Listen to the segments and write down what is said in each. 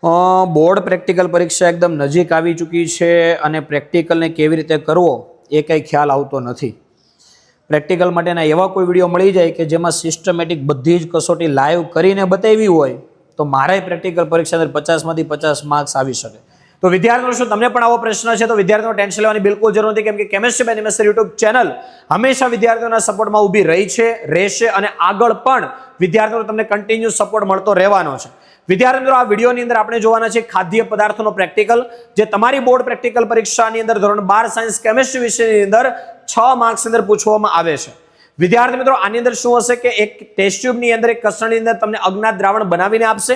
Board practical પરીક્ષા એકદમ નજીક આવી ચૂકી છે અને પ્રેક્ટિકલને કેવી રીતે કરવો એ કંઈ ખ્યાલ આવતો નથી. પ્રેક્ટિકલ માટેના એવા કોઈ વિડીયો મળી જાય કે જેમાં સિસ્ટમેટિક બધી જ કસોટી લાઈવ કરીને બતાવી હોય તો મારે પ્રેક્ટિકલ પરીક્ષા અંદર 50માંથી 50 માર્ક્સ આવી શકે. તો વિદ્યાર્થીઓ, શું તમને પણ આવો પ્રશ્ન છે તો વિદ્યાર્થીઓ ટેન્શન લેવાની બિલકુલ જરૂર નથી, કેમ કે chemistry by Nimesh YouTube channel હંમેશા વિદ્યાર્થીઓના સપોર્ટમાં ઊભી રહી છે, રહેશે અને આગળ પણ વિદ્યાર્થીઓને તમને કન્ટિન્યુ સપોર્ટ મળતો રહેવાનો છે. વિદ્યાર્થી મિત્રો, આ વિડીયોની અંદર આપણે જોવાના છે ખાદ્ય પદાર્થોનો પ્રેક્ટિકલ, જે તમારી બોર્ડ પ્રેક્ટિકલ પરીક્ષાની અંદર ધોરણ 12 સાયન્સ કેમેસ્ટ્રી વિષયની અંદર 6 માર્ક્સ અંદર પૂછવામાં આવે છે. વિદ્યાર્થી મિત્રો, આની અંદર શું હશે કે એક ટેસ્ટ ટ્યુબની અંદર એક કસરણની અંદર તમને અજ્ઞાત દ્રાવણ બનાવીને આપશે.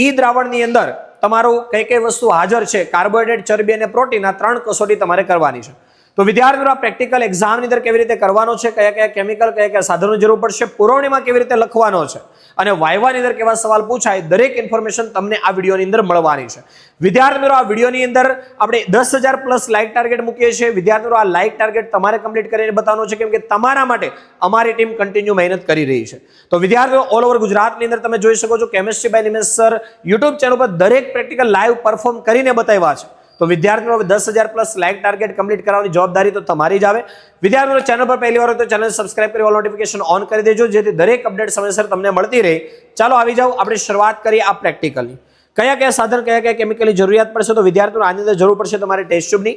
ઈ દ્રાવણની અંદર તમારું કઈ વસ્તુ હાજર છે, કાર્બોહાઈડ્રેટ, ચરબી અને પ્રોટીન, આ 3 કસોટી તમારે કરવાની છે. તો વિદ્યાર્થી મિત્રો, આ પ્રેક્ટિકલ એક્ઝામની અંદર કેવી રીતે કરવાનો છે, કયા કેમિકલ, કયા સાધનોની જરૂર પડશે, પુરવણીમાં કેવી રીતે લખવાનો છે અને વાયવાની અંદર કેવા સવાલ પૂછાય, દરેક ઇન્ફોર્મેશન તમને આ વિડીયોની અંદર મળવાની છે. વિદ્યાર્થી મિત્રો, આ વિડીયોની અંદર આપણે 10,000 પ્લસ લાઇક ટાર્ગેટ મૂકીએ છીએ. વિદ્યાર્થી મિત્રો, આ લાઇક ટાર્ગેટ તમારે કમ્પ્લીટ કરીને બતાવવાનું છે, કેમ કે તમારા માટે અમારી ટીમ કન્ટિન્યુ મહેનત કરી રહી છે. તો વિદ્યાર્થીઓ, ઓલ ઓવર ગુજરાતની અંદર તમે જોઈ શકો છો chemistry by Nimesh sir YouTube channel પર દરેક પ્રેક્ટિકલ લાઈવ પરફોર્મ કરીને બતાવ્યા છે. તો વિદ્યાર્થીઓ, 10,000 પ્લસ લાઇક ટાર્ગેટ કમ્પ્લીટ કરવાની જવાબદારી તો તમારી જ આવે. વિદ્યાર્થીઓ, ચેનલ પર પહેલી વાર હોય તો ચેનલ સબસ્ક્રાઇબ કરી ઓલ નોટિફિકેશન ઓન કરી દેજો, જેથી દરેક અપડેટ સમયસર તમને મળતી રહે. ચાલો આવી જાઓ, આપણે શરૂઆત કરીએ આ પ્રેક્ટિકલની. કયા સાધન, કયા કેમિકલની જરૂરિયાત પડશે? તો વિદ્યાર્થીઓ, આની અંદર જરૂર પડશે તમારે ટેસ્ટ ટ્યુબની,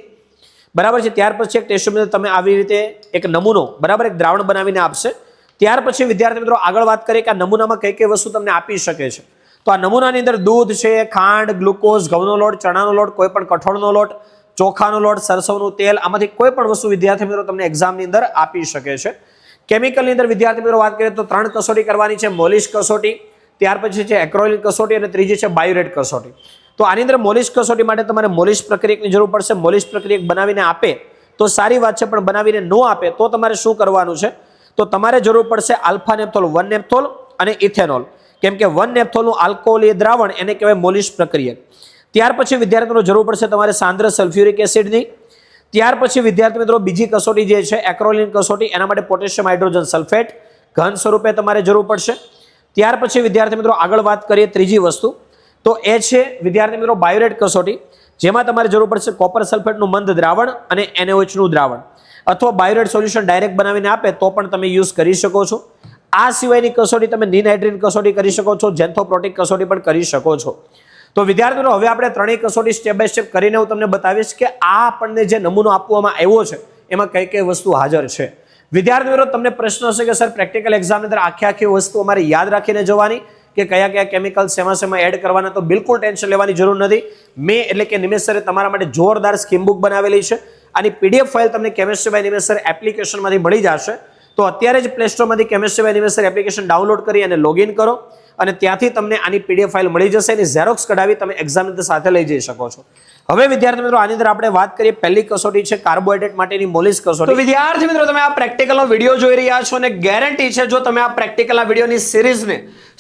બરાબર છે. ત્યાર પછી એક ટેસ્ટ ટ્યુબની તમે આવી રીતે એક નમૂનો, બરાબર, એક દ્રાવણ બનાવીને આપશે. ત્યાર પછી વિદ્યાર્થી મિત્રો, આગળ વાત કરીએ કે આ નમૂનામાં કઈ વસ્તુ તમને આપી શકે છે. તો આ નમૂનાની અંદર દૂધ છે, ખાંડ, ગ્લુકોઝ, ઘઉંનો લોટ, ચણાનો લોટ, કોઈ પણ કઠોળનો લોટ, ચોખાનો લોટ, સરસવનું તેલ, આમાંથી કોઈ પણ વસ્તુ વિદ્યાર્થી મિત્રો તમને એક્ઝામની અંદર આપી શકે છે. કેમિકલની અંદર વિદ્યાર્થી મિત્રો વાત કરીએ તો 3 કસોટી કરવાની છે. મોલિશ કસોટી, ત્યાર પછી છે એક્રોલિક કસોટી અને ત્રીજી છે બાયોરેટ કસોટી. તો આની અંદર મોલિશ કસોટી માટે તમારે મોલિશ પ્રક્રિયકની જરૂર પડશે. મોલિશ પ્રક્રિયક બનાવીને આપે તો સારી વાત છે, પણ બનાવીને ન આપે તો તમારે શું કરવાનું છે? તો તમારે જરૂર પડશે આલ્ફા નેપ્થોલ, 1 નેપ્થોલ અને ઇથેનોલ, કેમ કે 1 નેપ્થોલનું આલ્કોહોલ એ દ્રાવણ એને કહેવાય મોલિશ પ્રક્રિયક. ત્યાર પછી વિદ્યાર્થી મિત્રો જરૂર પડશે તમારે સાંદ્ર સલ્ફ્યુરિક એસિડની. ત્યાર પછી વિદ્યાર્થી મિત્રો બીજી કસોટી જે છે એક્રોલિન કસોટી, એના માટે પોટેશિયમ હાઇડ્રોજન સલ્ફેટ ઘન સ્વરૂપે તમારે જરૂર પડશે. ત્યાર પછી વિદ્યાર્થી મિત્રો આગળ વાત કરીએ ત્રીજી વસ્તુ, તો એ છે વિદ્યાર્થી મિત્રો બાયોરેટ કસોટી, જેમાં તમારે જરૂર પડશે કોપર સલ્ફેટનું મંદ દ્રાવણ અને NaOH નું દ્રાવણ, અથવા બાયોરેટ સોલ્યુશન ડાયરેક્ટ બનાવીને આપે તો પણ તમે યુઝ કરી શકો છો. આ સિવાયની કસોટી તમે નિનહાઇડ્રીન કસોટી કરી શકો છો, ઝેન્થોપ્રોટિક કસોટી પણ કરી શકો છો. તો વિદ્યાર્થીઓ, હવે આપણે 3 કસોટી સ્ટેપ બાય સ્ટેપ કરીને હું તમને બતાવીશ કે આ આપણને જે નમૂનો આપવામાં આવ્યો છે એમાં કઈ વસ્તુ હાજર છે. વિદ્યાર્થીઓ, તમને પ્રશ્ન હશે કે સર પ્રેક્ટિકલ એક્ઝામ અંદર આખી વસ્તુ અમારે યાદ રાખીને જવાની કે કયા કેમિકલ શેમાં એડ કરવાના? તો બિલકુલ ટેન્શન લેવાની જરૂર નથી. મેં એટલે કે નિમેશ સરે તમારા માટે જોરદાર સ્કીમ બુક બનાવેલી છે. આની PDF ફાઇલ તમને કેમેસ્ટ્રી બાય નિમેશ સર એપ્લિકેશનમાંથી મળી જશે. તો અત્યારે જ પ્લે સ્ટોરમાંથી chemistry by Nimesh sir application download કરી અને લોગિન કરો અને ત્યાંથી તમને આની PDF ફાઇલ મળી જશે. એની ઝેરોક્સ કઢાવી તમે એક્ઝામ સાથે લઈ જઈ શકો છો. હવે વિદ્યાર્થી મિત્રો, આની અંદર આપણે વાત કરીએ, પહેલી કસોટી છે કાર્બોહાઈડ્રેટ માટેની મોલિશ કસોટી. તો વિદ્યાર્થી મિત્રો, તમે આ પ્રેક્ટિકલનો વિડીયો જોઈ રહ્યા છો અને ગેરંટી છે જો તમે આ પ્રેક્ટિકલના વિડીયોની સિરીઝને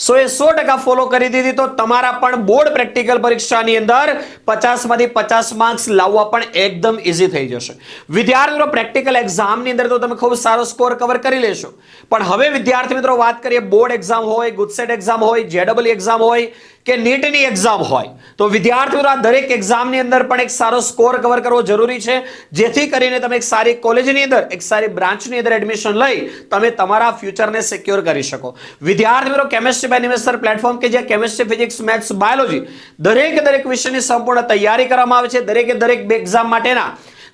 100% ફોલો કરી દીધી તો તમારા પણ બોર્ડ પ્રેક્ટિકલ પરીક્ષાની અંદર 50માંથી 50 માર્ક્સ લાવવા પણ એકદમ ઈઝી થઈ જશે. વિદ્યાર્થી મિત્રો, પ્રેક્ટિકલ એક્ઝામની અંદર તો તમે ખૂબ સારો સ્કોર કવર કરી લેશો, પણ હવે વિદ્યાર્થી મિત્રો વાત કરીએ બોર્ડ એક્ઝામ હોય, ગુજસેટ એક્ઝામ હોય, JEE એક્ઝામ હોય કે નીટની એક્ઝામ હોય, તો વિદ્યાર્થી મિત્રો આ દરેક એક્ઝામની અંદર પણ એક સારો સ્કોર કવર કરવો જરૂરી છે, જેથી કરીને તમે એક સારી કોલેજની અંદર, એક સારી બ્રાન્ચની અંદર એડમિશન લઈ તમે તમારા ફ્યુચરને સિક્યોર કરી શકો. વિદ્યાર્થી મિત્રો, chemistry by Nimesh sir platform કે જે કેમેસ્ટ્રી, ફિઝિક્સ, મેથ્સ, બાયોલોજી દરેક વિષયની સંપૂર્ણ તૈયારી કરવામાં આવે છે. દરેક બે એક્ઝામ માટેના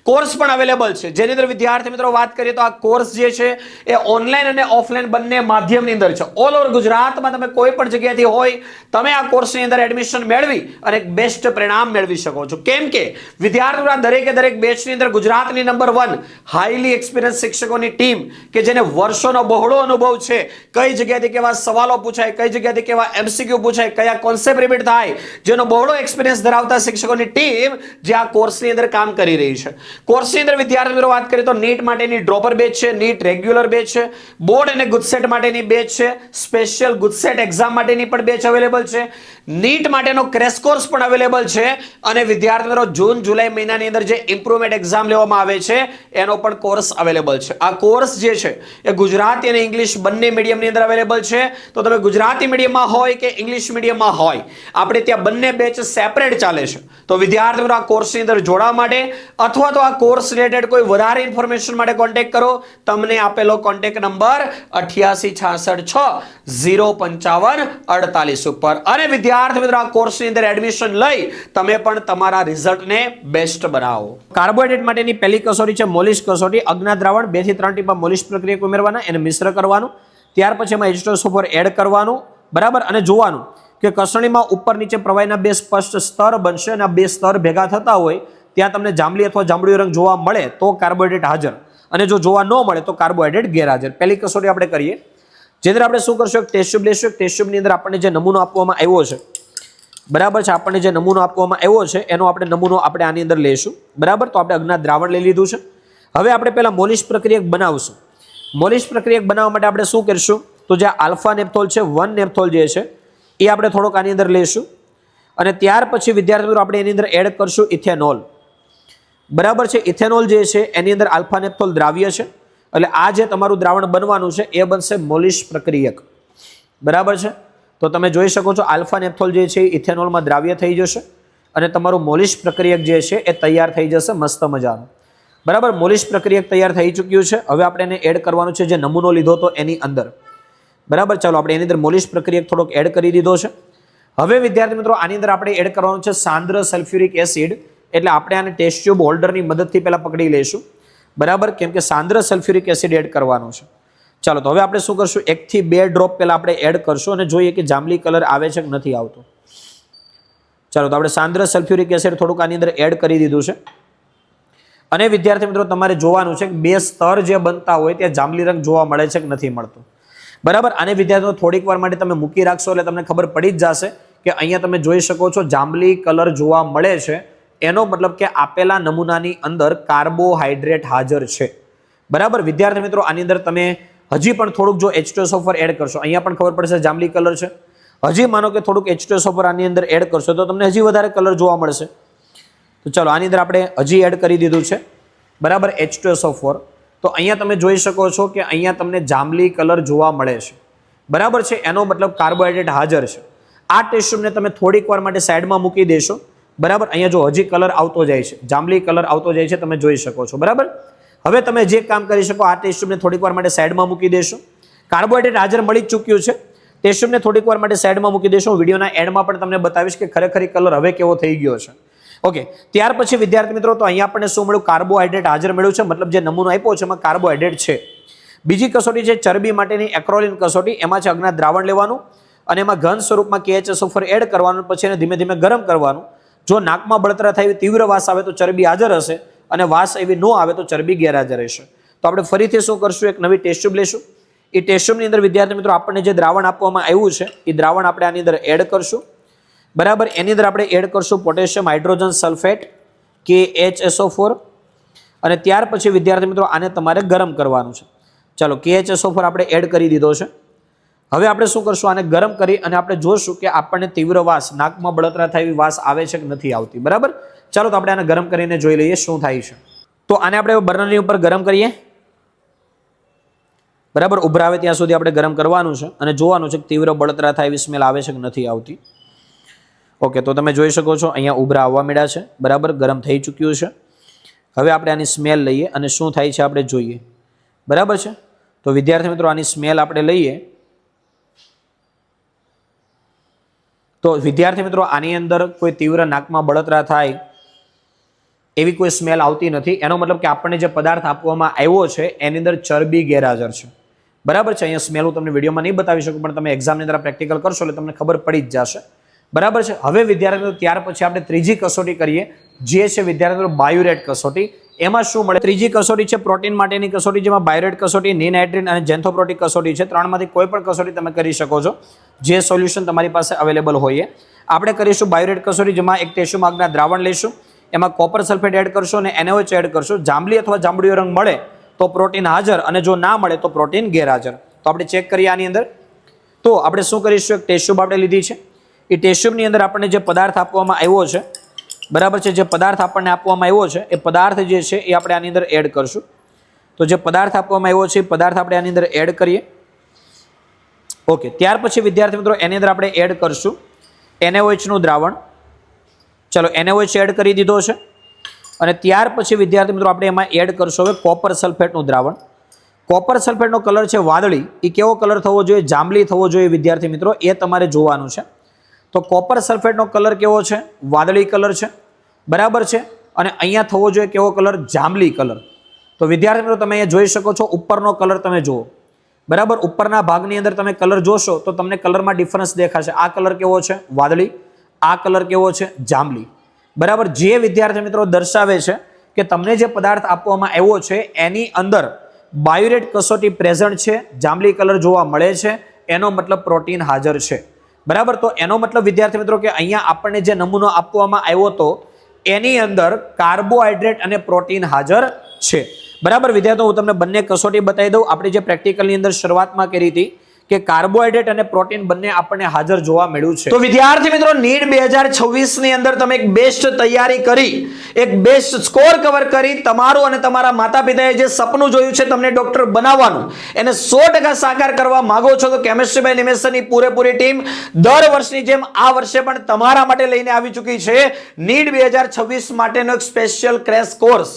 કોર્સ પણ અવેલેબલ છે, જેની અંદર વિદ્યાર્થી મિત્રો વાત કરીએ તો આ કોર્સ જે છે એ ઓનલાઈન અને ઓફલાઈન બંને માધ્યમની અંદર છે. ઓલ ઓવર ગુજરાતમાં તમે કોઈ પણ જગ્યાએથી હોય તમે આ કોર્સની અંદર એડમિશન મેળવી અને એક બેસ્ટ પરિણામ મેળવી શકો છો, કેમ કે વિદ્યાર્થીઓ દરેક બેચની અંદર ગુજરાતની નંબર 1 હાઈલી એક્સપિરિયન્સ શિક્ષકોની ટીમ કે જેને વર્ષોનો બહોળો અનુભવ છે, કઈ જગ્યાએથી કેવા સવાલો પૂછાય, કઈ જગ્યાએથી કેવા MCQ પૂછાય, કયા કોન્સેપ્ટ રિપીટ થાય, જેનો બહોળો એક્સપિરિયન્સ ધરાવતા શિક્ષકોની ટીમ જે આ કોર્સની અંદર કામ કરી રહી છે. કોર્સની અંદર વિદ્યાર્થી મિત્રો વાત કરીએ તો નીટ માટેની ડ્રોપર બેચ છે, નીટ રેગ્યુલર બેચ છે, બોર્ડ અને ગુજસેટ માટેની બેચ છે, સ્પેશિયલ ગુજસેટ એક્ઝામ માટેની પણ બેચ અવેલેબલ છે, નીટ માટેનો ક્રેશ કોર્સ પણ અવેલેબલ છે અને વિદ્યાર્થી મિત્રો જૂન જુલાઈ મહિનાની અંદર જે ઇમ્પ્રુવમેન્ટ એક્ઝામ લેવામાં આવે છે એનો પણ કોર્સ અવેલેબલ છે. આ કોર્સ જે છે એ ગુજરાતી અને ઇંગ્લિશ બંને મીડિયમની અંદર અવેલેબલ છે. તો તમે ગુજરાતી મીડિયમમાં હોય કે ઇંગ્લિશ મીડિયમમાં હોય, આપણે ત્યાં બંને બેચ સેપરેટ ચાલે છે. તો વિદ્યાર્થી મિત્રો આ કોર્સની અંદર જોડાવા માટે અથવા તો આ કોર્સ રિલેટેડ કોઈ વધારે ઇન્ફોર્મેશન માટે કોન્ટેક્ટ કરો. તમને આપેલો કોન્ટેક્ટ નંબર 8866605548 ઉપર. અને વિદ્યાર્થી મિત્રો આ કોર્સની અંદર એડમિશન લઈ તમે પણ તમારા રિઝલ્ટને બેસ્ટ બનાવો. કાર્બોહાઈડ્રેટ માટેની પહેલી કસોટી છે મોલિશ કસોટી. અજ્ઞાત દ્રાવણ 2 થી 3 ટીપા મોલિશ પ્રક્રિયક ઉમેરવાના, એને મિશ્ર કરવાનું, ત્યાર પછી એમાં H2SO4 એડ કરવાનું, બરાબર, અને જોવાનું કે કસણીમાં ઉપર નીચે પ્રવાહીના 2 સ્પષ્ટ સ્તર બનશે અને આ 2 સ્તર ભેગા થતા હોય ત્યાં તમને જાંબલી અથવા જાંબુડિયો રંગ જોવા મળે તો કાર્બોહાઈડ્રેટ હાજર, અને જો જોવા ન મળે તો કાર્બોહાઈડ્રેટ ગેરહાજર. પહેલી કસોટી આપણે કરીએ, જેની અંદર આપણે શું કરશું, એક ટેસ્ટ ટ્યુબ લેશું. ટેસ્ટ ટ્યુબની અંદર આપણને જે નમૂનો આપવામાં આવ્યો છે, બરાબર છે, આપણને જે નમૂનો આપવામાં આવ્યો છે એનો આપણે નમૂનો આપણે આની અંદર લઈશું, બરાબર. તો આપણે અજ્ઞાત દ્રાવણ લઈ લીધું છે. હવે આપણે પહેલા મોલિશ પ્રક્રિયક બનાવશું. મોલિશ પ્રક્રિયક બનાવવા માટે આપણે શું કરીશું, તો જે આલ્ફા નેપ્થોલ છે, 1 નેપ્થોલ જે છે એ આપણે થોડોક આની અંદર લઈશું અને ત્યાર પછી વિદ્યાર્થી મિત્રો આપણે એની અંદર એડ કરશું ઇથેનોલ, બરાબર છે. ઇથેનોલ જે છે એની અંદર આલ્ફા નેપ્થોલ દ્રાવ્ય છે, એટલે આ જે તમારું દ્રાવણ બનવાનું છે એ બનશે મોલિશ પ્રક્રિયક, બરાબર છે. તો તમે જોઈ શકો છો આલ્ફા નેપ્થોલ જે છે ઇથેનોલમાં દ્રાવ્ય થઈ જશે અને તમારું મોલિશ પ્રક્રિયક જે છે એ તૈયાર થઈ જશે મસ્ત મજાનું, બરાબર. મોલિશ પ્રક્રિયક તૈયાર થઈ ચૂક્યું છે. હવે આપણે એને એડ કરવાનું છે જે નમૂનો લીધો હતો એની અંદર, બરાબર. ચાલો આપણે એની અંદર મોલિશ પ્રક્રિયક થોડોક એડ કરી દીધો છે. હવે વિદ્યાર્થી મિત્રો આની અંદર આપણે એડ કરવાનું છે સાંદ્ર સલ્ફ્યુરિક એસિડ. એટલે આપણે આને ટેસ્ટ ટ્યુબ હોલ્ડરની મદદથી પહેલા પકડી લઈશું, બરાબર, કેમ કે સાંદ્ર સલ્ફ્યુરિક એસિડ એડ કરવાનું છે. ચાલો તો હવે આપણે શું કરશું, 1 થી 2 ડ્રોપ પહેલા આપણે એડ કરશું અને જોઈએ કે જાંબલી કલર આવે છે કે નથી આવતો. ચાલો તો આપણે સાંદ્ર સલ્ફ્યુરિક એસિડ થોડુંક આની અંદર એડ કરી દીધું છે. અને વિદ્યાર્થી મિત્રો તમારે જોવાનું છે કે 2 સ્તર જે બનતા હોય ત્યાં જાંબલી રંગ જોવા મળે છે કે નથી મળતો, બરાબર. આને વિદ્યાર્થીઓ થોડીક વાર માટે તમે મૂકી રાખશો એટલે તમને ખબર પડી જ જશે કે અહીંયા તમે જોઈ શકો છો જાંબલી કલર જોવા મળે છે. એનો મતલબ કે આપેલા નમૂનાની અંદર કાર્બોહાઈડ્રેટ હાજર છે, બરાબર. વિદ્યાર્થી મિત્રો આની અંદર તમે હજી પણ થોડુંક જો H2SO4 એડ કરશો, અહીંયા પણ ખબર પડશે જાંબલી કલર છે. હજી માનો કે થોડુંક H2SO4 આની અંદર એડ કરશો તો તમને હજી વધારે કલર જોવા મળશે. તો ચાલો આની અંદર આપણે હજી એડ કરી દીધું છે, બરાબર, H2SO4. તો અહીંયા તમે જોઈ શકો છો કે અહીંયા તમને જાંબલી કલર જોવા મળે છે, બરાબર છે. એનો મતલબ કાર્બોહાઈડ્રેટ હાજર છે. આ ટેસ્ટ ટ્યુબને તમે થોડીક વાર માટે સાઈડમાં મૂકી દેશો, બરાબર. અહીંયા જો હજી કલર આવતો જાય છે, જાંબલી કલર આવતો જાય છે, તમે જોઈ શકો છો, બરાબર. હવે તમે જે કામ કરી શકો, આ ટેસ્ટ ટ્યુબને થોડીક વાર માટે સાઈડમાં મૂકી દેશો. કાર્બોહાઈડ્રેટ હાજર મળી જ ચૂક્યું છે. ટેસ્ટ ટ્યુબને થોડીક વાર માટે સાઈડમાં મૂકી દેશો. વિડીયોના એન્ડમાં પણ તમને બતાવીશ કે ખરેખર કલર હવે કેવો થઈ ગયો છે. ઓકે, ત્યાર પછી વિદ્યાર્થી મિત્રો તો અહીંયા આપણને શું મળ્યું, કાર્બોહાઈડ્રેટ હાજર મળ્યું છે, મતલબ જે નમૂનો આપ્યો છે એમાં કાર્બોહાઈડ્રેટ છે. બીજી કસોટી છે ચરબી માટેની એક્રોલિન કસોટી. એમાં છે અજ્ઞાત દ્રાવણ લેવાનું અને એમાં ઘન સ્વરૂપમાં KHSO4 એડ કરવાનું, પછી એને ધીમે ધીમે ગરમ કરવાનું. જો નાકમાં બળતરા થાય તીવ્ર વાસ આવે તો ચરબી હાજર હશે અને વાસ એવી ન આવે તો ચરબી ગેરહાજર રહેશે. તો આપણે ફરીથી શું કરશું, એક નવી ટેસ્ટ ટ્યુબ લેશું. એ ટેસ્ટ ટ્યુબની અંદર વિદ્યાર્થી મિત્રો આપણને જે દ્રાવણ આપવામાં આવ્યું છે એ દ્રાવણ આપણે આની અંદર એડ કરશું, બરાબર. એની અંદર આપણે એડ કરશું પોટેશિયમ હાઇડ્રોજન સલ્ફેટ KHSO4 અને ત્યાર પછી વિદ્યાર્થી મિત્રો આને તમારે ગરમ કરવાનું છે. ચાલો KHSO4 આપણે એડ કરી દીધો છે. હવે આપણે શું કરશું, આને ગરમ કરી અને આપણે જોશું કે આપણને તીવ્ર વાસ, નાકમાં બળતરા થાય એવી વાસ આવે છે કે નથી આવતી, બરાબર. ચાલો તો આપણે આને ગરમ કરીને જોઈ લઈએ શું થાય છે. તો આને આપણે બર્નરની ઉપર ગરમ કરીએ, બરાબર. ઉભરાવે ત્યાં સુધી આપણે ગરમ કરવાનું છે અને જોવાનું છે કે તીવ્ર બળતરા થાય એવી સ્મેલ આવે છે કે નથી આવતી. ઓકે, તો તમે જોઈ શકો છો અહીંયા ઉભરા આવવા માંડ્યા છે, બરાબર. ગરમ થઈ ચૂક્યું છે. હવે આપણે આની સ્મેલ લઈએ અને શું થાય છે આપણે જોઈએ, બરાબર છે. તો વિદ્યાર્થી મિત્રો આની સ્મેલ આપણે લઈએ તો વિદ્યાર્થી મિત્રો આની અંદર કોઈ તીવ્ર નાકમાં બળતરા થાય એવી કોઈ સ્મેલ આવતી નથી. એનો મતલબ કે આપણને જે પદાર્થ આપવામાં આવ્યો છે એની અંદર ચરબી ગેરહાજર છે, બરાબર છે. અહીંયા સ્મેલ હું તમને વિડીયોમાં નહીં બતાવી શકું પણ તમે એક્ઝામની અંદર પ્રેક્ટિકલ કરશો એટલે તમને ખબર પડી જ જશે, બરાબર છે. હવે વિદ્યાર્થી મિત્રો ત્યાર પછી આપણે ત્રીજી કસોટી કરીએ, જે છે વિદ્યાર્થી મિત્રો બાયોરેટ કસોટી. એમાં શું મળે, ત્રીજી કસોટી છે પ્રોટીન માટેની કસોટી, જેમાં બાયોરેટ કસોટી, નીનાઇટ્રીન અને જેન્થોપ્રોટિક કસોટી છે. ત્રણમાંથી કોઈ પણ કસોટી તમે કરી શકો છો, જે સોલ્યુશન તમારી પાસે અવેલેબલ હોય. આપણે કરીશું બાયોરેટ કસોટી, જેમાં એક ટેસ્ટ ટ્યુબમાં દ્રાવણ લઈશું, એમાં કોપર સલ્ફેટ એડ કરશો અને NaOH એડ કરશો. જાંબલી અથવા જાંબુડિયો રંગ મળે તો પ્રોટીન હાજર અને જો ના મળે તો પ્રોટીન ગેરહાજર. તો આપણે ચેક કરીએ આની અંદર. તો આપણે શું કરીશું, એક ટેસ્ટ ટ્યુબ આપણે લીધી છે, એ ટેસ્ટ ટ્યુબની અંદર આપણને જે પદાર્થ આપવામાં આવ્યો છે, બરાબર છે, જે પદાર્થ આપણને આપવામાં આવ્યો છે એ પદાર્થ જે છે એ આપણે આની અંદર એડ કરશું. તો જે પદાર્થ આપવામાં આવ્યો છે એ પદાર્થ આપણે આની અંદર એડ કરીએ. ઓકે, ત્યાર પછી વિદ્યાર્થી મિત્રો એની અંદર આપણે એડ કરશું NaOH નું દ્રાવણ. ચલો, NaOH એડ કરી દીધો છે. અને ત્યાર પછી વિદ્યાર્થી મિત્રો આપણે એમાં એડ કરશું હવે કોપર સલ્ફેટનું દ્રાવણ. કોપર સલ્ફેટનો કલર છે વાદળી. એ કેવો કલર થવો જોઈએ? જાંબલી થવો જોઈએ વિદ્યાર્થી મિત્રો, એ તમારે જોવાનું છે. તો કોપર સલ્ફેટનો કલર કેવો છે? વાદળી કલર છે, બરાબર છે. અને અહીંયા થવો જોઈએ કેવો કલર? જાંબલી કલર. તો વિદ્યાર્થી મિત્રો તમે અહીંયા જોઈ શકો છો, ઉપરનો કલર તમે જુઓ, બરાબર. ઉપરના ભાગની અંદર તમે કલર જોશો તો તમને કલરમાં ડિફરન્સ દેખાશે. આ કલર કેવો છે? વાદળી. આ કલર કેવો છે? જાંબલી. બરાબર. જે વિદ્યાર્થી મિત્રો દર્શાવે છે કે તમને જે પદાર્થ આપવામાં આવ્યો છે એની અંદર બાયોરેટ કસોટી પ્રેઝન્ટ છે, જાંબલી કલર જોવા મળે છે, એનો મતલબ પ્રોટીન હાજર છે, બરાબર. તો એનો મતલબ વિદ્યાર્થી મિત્રો કે અહીંયા આપણને જે નમૂનો આપવામાં આવ્યો હતો એની અંદર કાર્બોહાઈડ્રેટ અને પ્રોટીન હાજર છે, બરાબર. વિદ્યાર્થીઓ હું તમને બંને કસોટી બતાવી દઉં. આપણે જે પ્રેક્ટિકલની અંદર શરૂઆતમાં કરી હતી કે કાર્બોહાઈડ્રેટ અને પ્રોટીન બંને આપણને હાજર જોવા મળ્યું છે. તો વિદ્યાર્થી મિત્રો નીટ 2026 ની અંદર તમે એક બેસ્ટ તૈયારી કરી, એક બેસ્ટ સ્કોર કવર કરી, તમારું અને તમારા માતા પિતાએ જે સપનું જોયું છે તમને ડોક્ટર બનાવવાનું, એને 100% સાકાર કરવા માંગો છો તો કેમિસ્ટ્રી બાય નિમેશની પૂરેપૂરી ટીમ દર વર્ષની જેમ આ વર્ષે પણ તમારા માટે લઈને આવી ચૂકી છે નીટ 2026 માટેનો એક સ્પેશિયલ ક્રેશ કોર્સ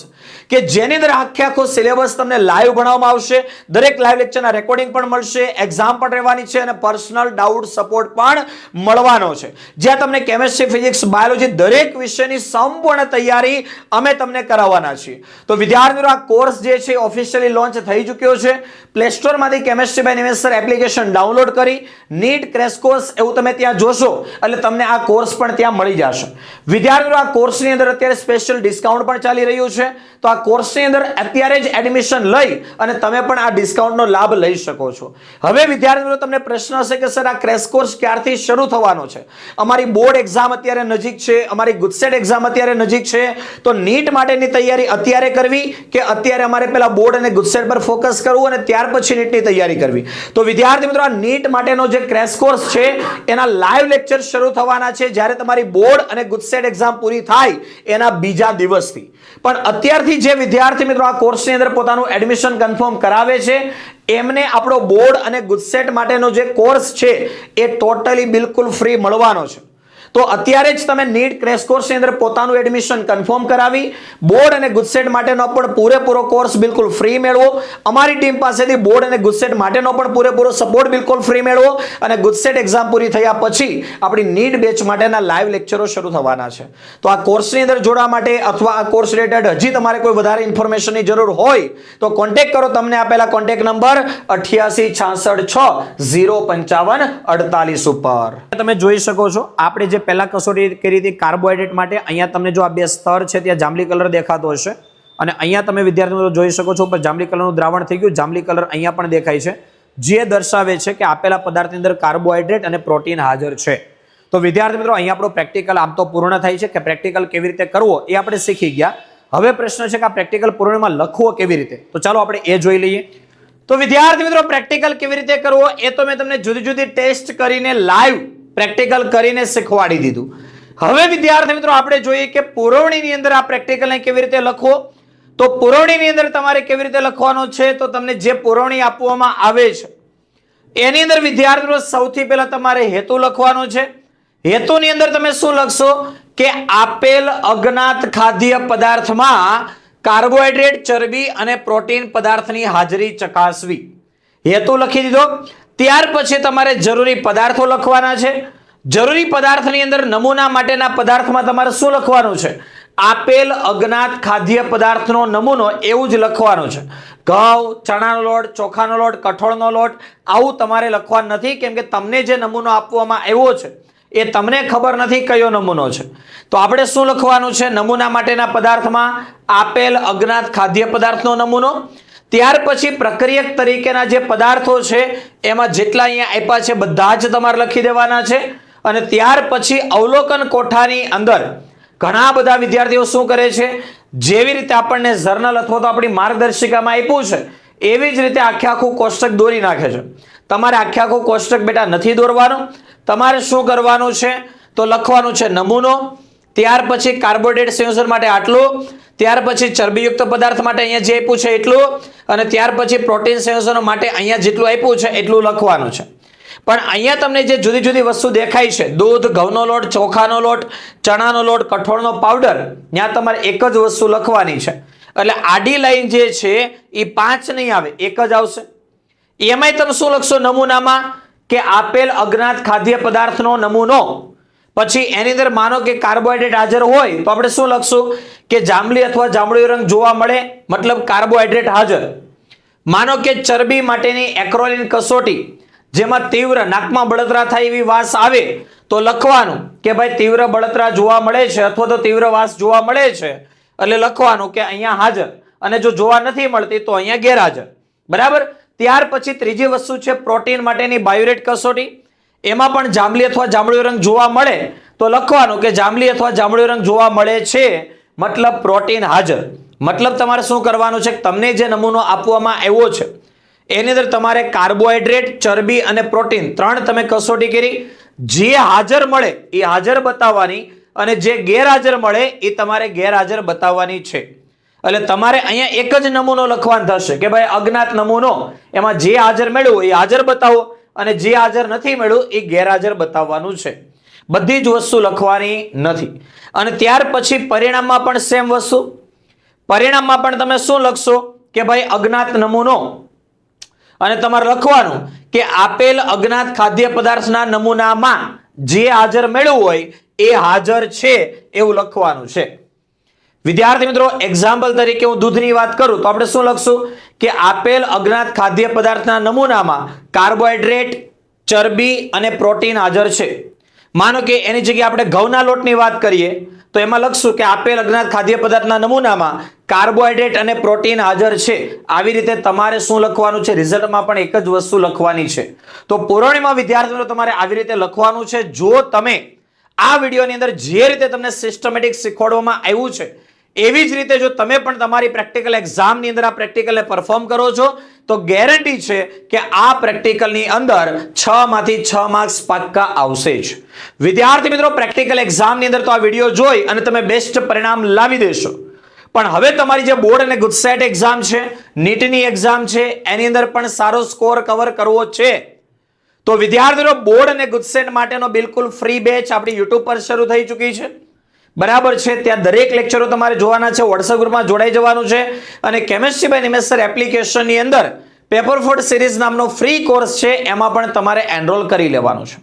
કે જેની અંદર આખો સિલેબસ તમને લાઈવ ભણાવવામાં આવશે. દરેક લાઈવ લેક્ચરના રેકોર્ડિંગ પણ મળશે, એક્ઝામ પણ રહેવાની છે અને પર્સનલ ડાઉટ સપોર્ટ પણ મળવાનો છે, જ્યાં તમને કેમિસ્ટ્રી, ફિઝિક્સ, બાયોલોજી દરેક વિષયની સંપૂર્ણ તૈયારી અમે તમને કરાવવાના છીએ. તો વિદ્યાર્થીઓ આ કોર્સ જે છે ઓફિશિયલી લોન્ચ થઈ ચૂક્યો છે. પ્લે સ્ટોરમાંથી chemistry by Nimesh sir application download કરી નીટ ક્રેશ કોર્સ એવું તમે ત્યાં જોશો એટલે તમને આ કોર્સ પણ ત્યાં મળી જશે. વિદ્યાર્થીઓ આ કોર્સની અંદર અત્યારે સ્પેશિયલ ડિસ્કાઉન્ટ પણ ચાલી રહ્યું છે. તો આ કોર્સની અંદર અત્યારે જ એડમિશન લઈ અને તમે પણ આ ડિસ્કાઉન્ટનો લાભ લઈ શકો છો. હવે વિદ્યાર્થીઓ તમને પ્રશ્ન હશે કે સર આ ક્રેશ કોર્સ ક્યારથી શરૂ થવાનો છે? અમારી બોર્ડ એક્ઝામ અત્યારે નજીક છે, અમારી ગુજસેટ એક્ઝામ અત્યારે નજીક છે, તો નીટ માટેની તૈયારી અત્યારે કરવી કે અત્યારે અમારે પેલા બોર્ડ અને ગુજસેટ પર ફોકસ કરવું અને ત્યાર પછી નીટની તૈયારી કરવી? તો વિદ્યાર્થી મિત્રો આ નીટ માટેનો જે ક્રેશ કોર્સ છે એના લાઈવ લેક્ચર શરૂ થવાના છે જ્યારે તમારી બોર્ડ અને ગુજસેટ એક્ઝામ પૂરી થાય એના બીજા દિવસથી. પણ અત્યારથી જે વિદ્યાર્થી મિત્રો આ કોર્સની અંદર પોતાનું એડમિશન કન્ફર્મ કરાવે છે એમને આપણો બોર્ડ અને ગુજસેટ માટેનો જે કોર્સ છે એ ટોટલી બિલકુલ ફ્રી મળવાનો છે. તો અત્યારે જ તમે નીટ ક્રેશ કોર્સની અંદર પોતાનું એડમિશન કન્ફર્મ કરાવી બોર્ડ અને ગુજસેટ માટેનો પણ પૂરેપૂરો કોર્સ બિલકુલ ફ્રી મેળવો. અમારી ટીમ પાસેથી બોર્ડ અને ગુજસેટ માટેનો પણ પૂરેપૂરો સપોર્ટ બિલકુલ ફ્રી મેળવો અને ગુજસેટ એક્ઝામ પૂરી થયા પછી આપણી નીટ બેચ માટેના લાઈવ લેક્ચરો શરૂ થવાના છે. તો આ કોર્સની અંદર જોડવા માટે અથવા આ કોર્સ રિલેટેડ હજી તમારે કોઈ વધારે ઇન્ફોર્મેશનની જરૂર હોય તો કોન્ટેક્ટ કરો તમને આપેલા કોન્ટેક્ટ નંબર 8866605548 ઉપર. તમે જોઈ શકો છો આપણે જે પહેલા કસોટી કરી હતી કાર્બોહાઈડ્રેટ માટે, અહીંયા તમને જો આ બે સ્તર છે ત્યાં જાંબલી કલર દેખાતો હશે અને અહીંયા તમે વિદ્યાર્થીઓ જોઈ શકો છો ઉપર જાંબલી કલરનું દ્રાવણ થઈ ગયું. જાંબલી કલર અહીંયા પણ દેખાય છે, જે દર્શાવે છે કે આપેલા પદાર્થની અંદર કાર્બોહાઈડ્રેટ અને પ્રોટીન હાજર છે. તો વિદ્યાર્થી મિત્રો અહીંયા આપણો પ્રેક્ટિકલ આમ તો પૂર્ણ થાય છે કે પ્રેક્ટિકલ કેવી રીતે કરવો એ આપણે શીખી ગયા. હવે પ્રશ્ન છે કે આ પ્રેક્ટિકલ પૂર્ણમાં લખવો કેવી રીતે, તો ચાલો આપણે એ જોઈ લઈએ. તો વિદ્યાર્થી મિત્રો પ્રેક્ટિકલ કેવી રીતે કરવો એ તો મેં તમને જુદી જુદી ટેસ્ટ કરીને લાઈવ પ્રેક્ટિકલ કરીને શીખવાડી દીધું. હવે વિદ્યાર્થી મિત્રો આપણે જોઈએ કે પુરવણીની અંદર આ પ્રેક્ટિકલને કેવી રીતે લખવો. તો પુરવણીની અંદર તમારે કેવી રીતે લખવાનો છે તો તમને જે પુરવણી આપવામાં આવે છે એની અંદર વિદ્યાર્થીઓ સૌથી પહેલા તમારે હેતુ લખવાનો છે. હેતુની અંદર તમે શું લખશો કે આપેલ અજ્ઞાત ખાદ્ય પદાર્થમાં કાર્બોહાઈડ્રેટ, ચરબી અને પ્રોટીન પદાર્થની હાજરી ચકાસવી. હેતુ લખી દીધો. ત્યાર પછી તમારે જરૂરી પદાર્થો લખવાના છે. જરૂરી પદાર્થની અંદર નમૂના માટેના પદાર્થમાં તમારે શું લખવાનું છે? આપેલ અજ્ઞાત ખાદ્ય પદાર્થનો નમૂનો એવું જ લખવાનું છે. ઘઉં, ચણાનો લોટ, ચોખાનો લોટ, કઠોળનો લોટ આવું તમારે લખવાનું નથી, કેમ કે તમને જે નમૂનો આપવામાં આવ્યો છે એ તમને ખબર નથી કયો નમૂનો છે. તો આપણે શું લખવાનું છે? નમૂના માટેના પદાર્થમાં આપેલ અજ્ઞાત ખાદ્ય પદાર્થનો નમૂનો. ત્યાર પછી પ્રક્રિયક તરીકેના જે પદાર્થો છે એમાં જેટલા અહીંયા આપ્યા છે બધા જ તમારે લખી દેવાના છે. અને ત્યાર પછી અવલોકન કોઠાની અંદર ઘણા બધા વિદ્યાર્થીઓ શું કરે છે, જેવી રીતે આપણને જર્નલ અથવા તો આપણી માર્ગદર્શિકામાં આપ્યું છે એવી જ રીતે આખે આખું કોષ્ટક દોરી નાખે છે. તમારે આખે આખું કોષ્ટક બેટા નથી દોરવાનું. તમારે શું કરવાનું છે તો લખવાનું છે નમૂનો, ત્યાર પછી કાર્બોહાઈડ્રેટ સંયોજન માટે આટલું, ત્યાર પછી ચરબીયુક્ત પદાર્થ માટે અહીંયા જે આપ્યું છે એટલું, અને ત્યાર પછી પ્રોટીન સંયોજનો માટે અહીંયા જેટલું આપ્યું છે એટલું લખવાનું છે. પણ અહીંયા તમને જે જુદી જુદી વસ્તુ દેખાય છે, દૂધ, ઘઉંનો લોટ, ચોખાનો લોટ, ચણાનો લોટ, કઠોળનો પાવડર, ત્યાં તમારે એક જ વસ્તુ લખવાની છે. એટલે આડી લાઈન જે છે એ 5 નહીં આવે, એક જ આવશે. એમાંય તમે શું લખશો નમૂનામાં કે આપેલ અજ્ઞાત ખાદ્ય પદાર્થનો નમૂનો. પછી એની અંદર માનો કે કાર્બોહાઈડ્રેટ હાજર હોય તો આપણે શું લખશું કે જાંબલી અથવા જાંબુડી રંગ જોવા મળે, મતલબ કાર્બોહાઈડ્રેટ હાજર. માનો કે ચરબી માટેની એક્રોલિન કસોટી, જેમાં તીવ્ર નાકમાં બળતરા થાય એવી વાસ આવે તો લખવાનું કે ભાઈ તીવ્ર બળતરા જોવા મળે છે અથવા તો તીવ્ર વાસ જોવા મળે છે, એટલે લખવાનું કે અહીંયા હાજર, અને જો જોવા નથી મળતી તો અહીંયા ગેરહાજર. બરાબર. ત્યાર પછી ત્રીજી વસ્તુ છે પ્રોટીન માટેની બાયોરેટ કસોટી. એમાં પણ જાંબલી અથવા જાંબુડી રંગ જોવા મળે તો લખવાનું કે જાંબલી અથવા જાંબુડી રંગ જોવા મળે છે, મતલબ પ્રોટીન હાજર. મતલબ તમારે શું કરવાનું છે, તમને જે નમૂનો આપવામાં આવ્યો છે એની અંદર તમારે કાર્બોહાઈડ્રેટ, ચરબી અને પ્રોટીન 3 તમે કસોટી કરી. જે હાજર મળે એ હાજર બતાવવાની, અને જે ગેરહાજર મળે એ તમારે ગેરહાજર બતાવવાની છે. એટલે તમારે અહીંયા એક જ નમૂનો લખવાનો થશે કે ભાઈ અજ્ઞાત નમૂનો, એમાં જે હાજર મળ્યું એ હાજર બતાવો, અને જે હાજર નથી મળ્યું એ ગેરહાજર બતાવવાનું છે. બધી જ વસ્તુ લખવાની નથી. અને ત્યાર પછી પરિણામમાં પણ સેમ વસ્તુ. પરિણામમાં પણ તમે શું લખશો કે ભાઈ અજ્ઞાત નમૂનો, અને તમારે લખવાનું કે આપેલ અજ્ઞાત ખાદ્ય પદાર્થના નમૂનામાં જે હાજર મળ્યું હોય એ હાજર છે એવું લખવાનું છે. વિદ્યાર્થી મિત્રો, એક્ઝામ્પલ તરીકે હું દૂધની વાત કરું તો આપણે શું લખશું કે આપેલ અજ્ઞાત ખાદ્ય પદાર્થના નમૂનામાં કાર્બોહાઈડ્રેટ, ચરબી અને પ્રોટીન હાજર છે. માનો કે એની જગ્યાએ આપણે ઘઉંના લોટની વાત કરીએ તો એમાં લખશું કે આપેલ અજ્ઞાત ખાદ્ય પદાર્થના નમૂનામાં કાર્બોહાઈડ્રેટ અને પ્રોટીન હાજર છે. આવી રીતે તમારે શું લખવાનું છે, રિઝલ્ટમાં પણ એક જ વસ્તુ લખવાની છે. તો પુરવણીમાં વિદ્યાર્થીઓ તમારે આવી રીતે લખવાનું છે. જો તમે આ વિડીયોની અંદર જે રીતે તમને સિસ્ટમેટિક શીખવાડવામાં આવ્યું છે એવી જ રીતે જો તમે પણ તમારી પ્રેક્ટિકલ એક્ઝામની અંદર આ પ્રેક્ટિકલને પરફોર્મ કરો છો તો ગેરંટી છે કે આ પ્રેક્ટિકલની અંદર 6 માંથી 6 માર્ક્સ પાક્કા આવશે જ. વિદ્યાર્થી મિત્રો, પ્રેક્ટિકલ એક્ઝામની અંદર તો આ વિડીયો જોઈ અને તમે બેસ્ટ પરિણામ લાવી દેશો. પણ હવે તમારી જે બોર્ડ અને ગુજસેટ એક્ઝામ છે, નીટની એક્ઝામ છે, એની અંદર પણ સારો સ્કોર કવર કરવો છે. તો વિદ્યાર્થીઓ, બોર્ડ અને ગુજસેટ માટેનો બિલકુલ ફ્રી બેચ આપણી યુટ્યુબ પર શરૂ થઈ ચૂકી છે. બરાબર છે. ત્યાં દરેક લેક્ચરો તમારે જોવાના છે. વોટ્સએપ ગ્રુપમાં જોડાઈ જવાનું છે, અને કેમેસ્ટ્રી બાય નિમેશ સર એપ્લિકેશનની અંદર પેપર 4 સિરીઝ નામનો ફ્રી કોર્સ છે, એમાં પણ તમારે એનરોલ કરી લેવાનું છે.